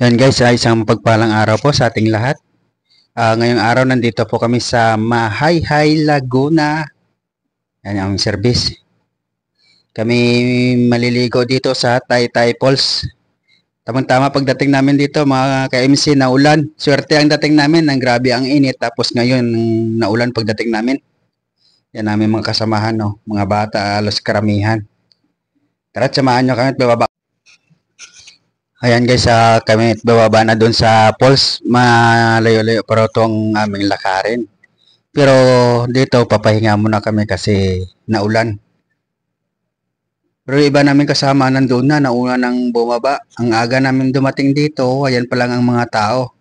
Yan guys, isang pagpalang araw po sa ating lahat. Ngayong araw nandito po kami sa Mahayhay, Laguna. Yan ang service. Kami maliligo dito sa Taytay Falls. Tamang-tama pagdating namin dito mga ka-MC na ulan. Swerte ang dating namin, ang grabe ang init. Tapos ngayon naulan pagdating namin. Yan namin mga kasamahan, no? Mga bata, alos karamihan. Tara, samahan nyo kami at bababa. Ayan guys, kami bababa na doon sa falls. Malayo-layo pero itong aming lakarin. Pero dito papahinga muna kami kasi naulan. Pero iba namin kasama nandoon na, nauna nang bumaba. Ang aga namin dumating dito, ayan pa lang ang mga tao.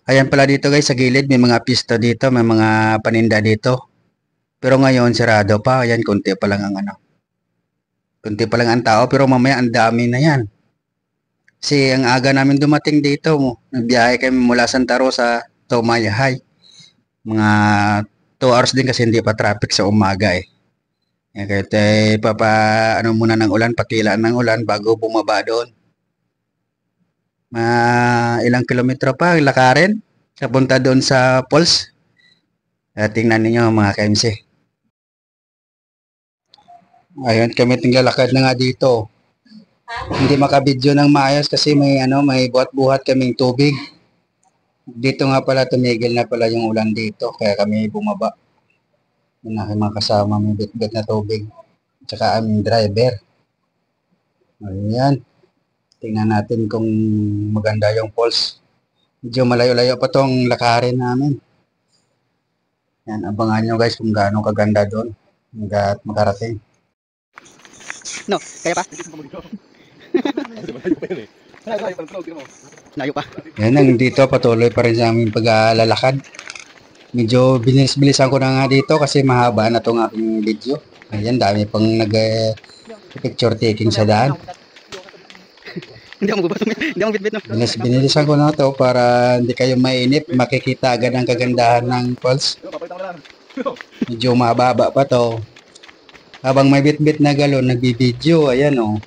Ayan pala dito guys sa gilid, may mga pisto dito, may mga paninda dito. Pero ngayon sarado pa, ayan konti pa lang ang konti pa lang ang tao pero mamaya ang dami na yan. Kasi ang aga namin dumating dito, nagbiyahe kami mula Santa Rosa to Mayahay. Mga 2 hours din kasi hindi pa traffic sa umaga eh. Kahit ano muna ng ulan, pakilaan ng ulan bago bumaba doon. Ilang kilometro pa ang lakarin, papunta doon sa falls. Tingnan ninyo mga KMC. Ayun, kami tinglalakad na nga dito. Hindi makabidyo ng maayos kasi may buhat-buhat kaming tubig. Dito nga pala tumigil na pala yung ulan dito, kaya kami bumaba. Yung aking mga kasama, may bitbit na tubig. Tsaka aming driver. Ayan. Tingnan natin kung maganda yung falls. Medyo malayo-layo pa tong lakarin namin. Yan, abangan nyo guys kung gaano kaganda doon. Hanggat makarating. No, kaya pa? Layo pa. Yan, dito patuloy pa rin sa aming paglalakad. Medyo binis-bilisan ko na nga dito kasi mahaba na tong aking video. Ayan, dami pang nag-picture taking sa daan. Hindi mo gubato, hindi mo bitbit no. Binilisan ko na to para hindi kayo mainip, makikita agad ang kagandahan ng falls. Medyo mababa pa to. Habang may bitbit na galon, nagbibideo, ayan oh.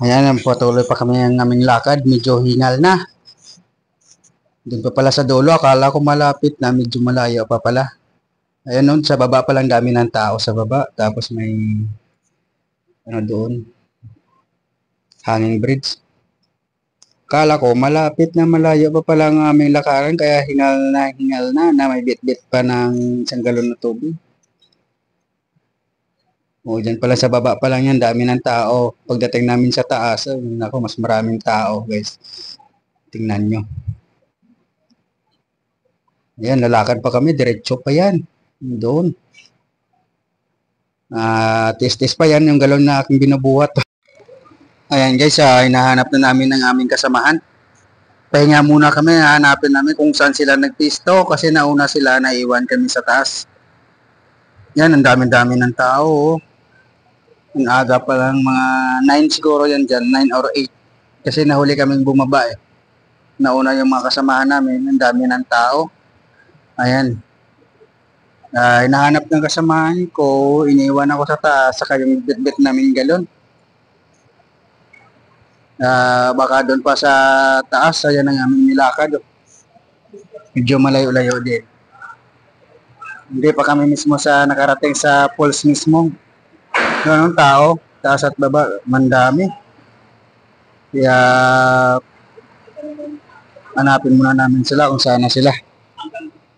Ayan, patuloy pa kami ng aming lakad, medyo hingal na. Doon pa pala sa dulo, akala ko malapit na, medyo malayo pa pala. Ayan nun, sa baba pa lang dami ng tao sa baba. Tapos may, doon, hanging bridge. Akala ko malapit na malayo pa pala ang aming lakaran, kaya hingal na may bit-bit pa ng isang galon na tubig. O, dyan pala sa baba pa lang yan, dami ng tao. Pagdating namin sa taas, nako, mas maraming tao guys. Tingnan nyo. Ayan, lalakad pa kami, diretso pa yan. Doon. Tis-tis pa yan yung galon na aking binubuhat. Ayan guys, hinahanap na namin ng aming kasamahan. Pahinga muna kami, hahanapin namin kung saan sila nagpisto kasi nauna sila, naiwan kami sa taas. Yan, ang dami-dami ng tao. Ang aga pa lang, mga 9 siguro yan dyan, 9 or 8. Kasi nahuli kaming bumaba eh. Nauna yung mga kasamahan namin, ang dami ng tao. Ayan. Hinahanap ng kasamahan ko, iniwan ako sa taas, saka yung bit-bit namin galon. Baka doon pa sa taas, ayan ang aming nilakad. Medyo malayo-layo din. Hindi pa kami mismo sa nakarating sa falls mismo. Ganun tao, taas at baba, mandami. Kaya hanapin muna namin sila kung saan na sila.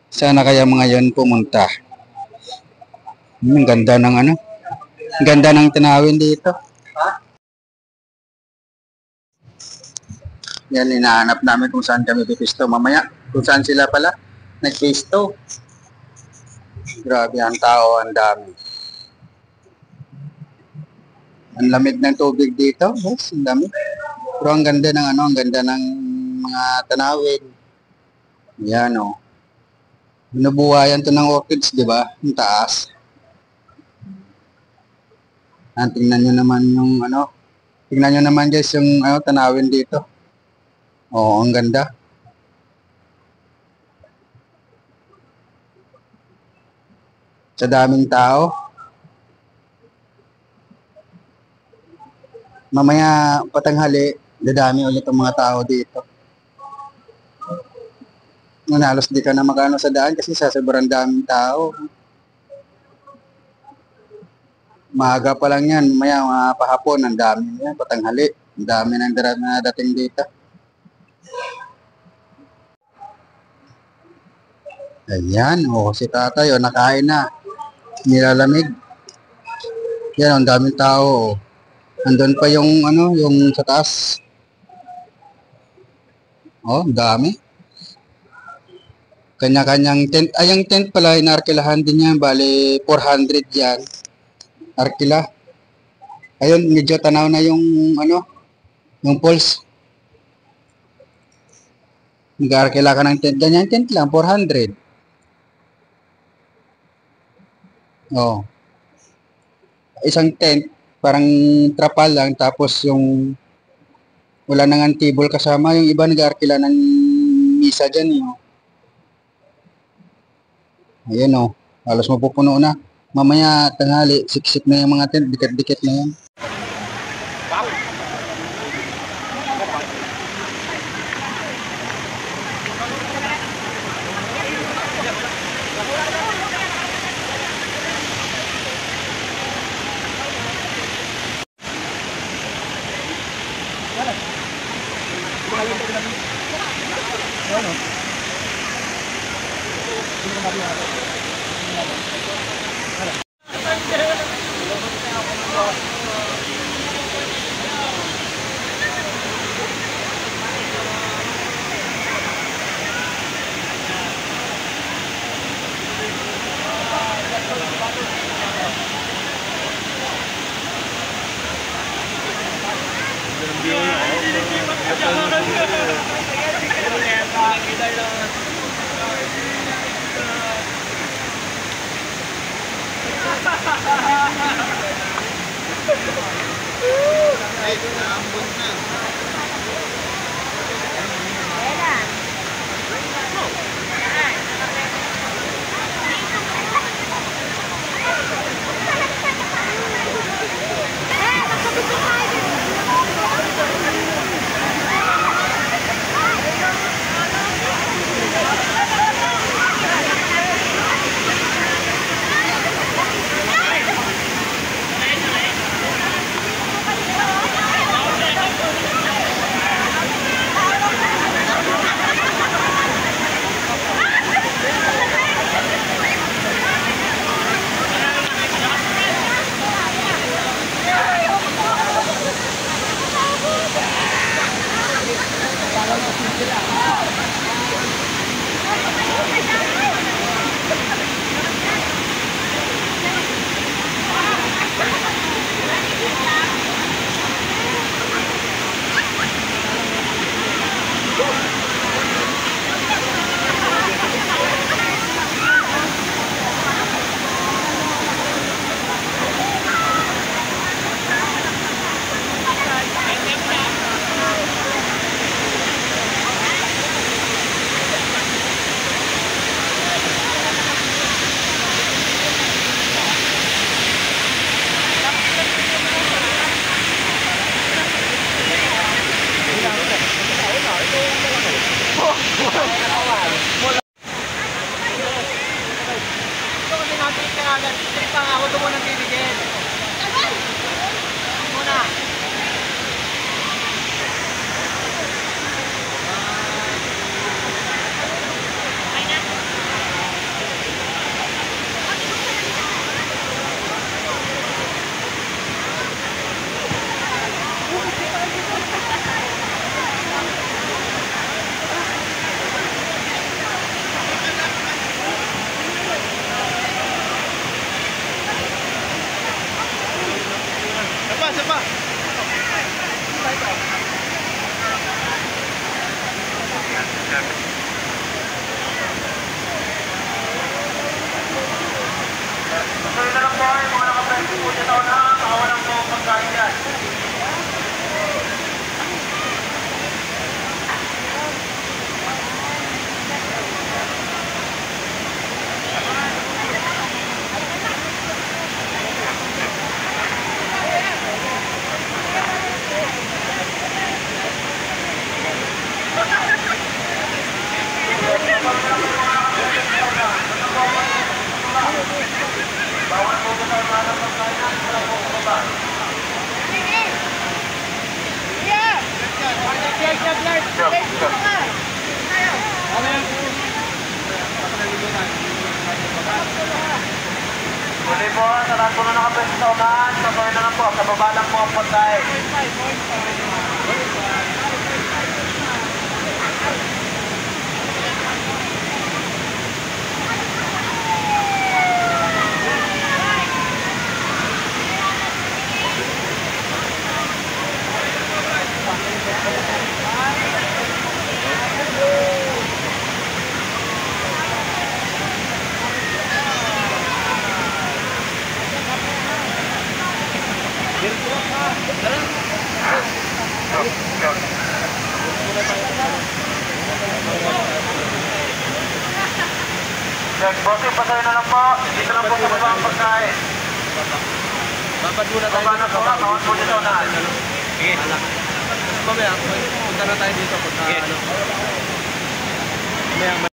Sana kaya mga yon pumunta. Ang ganda ng ganda ng tanawin dito. Yan, hinahanap namin kung saan kami pipisto mamaya. Kung saan sila pala nagpisto. Grabe ang tao, ang dami. Ang lamig ng tubig dito, yes, ang dami. Pero ang ganda ng ang ganda ng mga tanawin. Yan oh. Binubuhayan to ng orchids, di ba? Ang taas. Tingnan nyo naman yung tingnan nyo naman guys yung tanawin dito. Oo, ang ganda. Sa daming tao. Mamaya patanghali, dadami ulit ang mga tao dito. Halos di ka na makano sa daan kasi sa sobrang daming tao. Maaga pa lang yan, mamaya mga pahapon, ang dami yan, patanghali. Ang dami nang dating dito. Ayan, si tatay, nakain na. Nilalamig. Yan, ang daming tao. Andun pa yung, yung sa taas. Ang dami. Kanya-kanyang tent. Ay, yung tent pala, inarkilahan din yan. Bale, 400 yan. Arkila. Ayun, medyo tanaw na yung, yung pulse. Nag-arkila ka ng tent. Ganyan tent lang, 400. Isang tent, parang trapal lang. Tapos yung, wala nang table kasama. Yung iba nag-arkila ng misa dyan. Ayan halos mapupuno na. Mamaya tanghali, siksik na yung mga tent, dikit-dikit na yan. Muli po, sa lahat po na nakapwesto sa unahan, sasawin na lang po, sa baba lang po ang pagkain. Check, bossing, pasawin na lang po. Dito lang po sa baba ang pagkain. Babad muna tayo. Baba na po, bawat po dito na. Sige. Mamaya, punta na tayo dito. Punta, ano. Mamaya,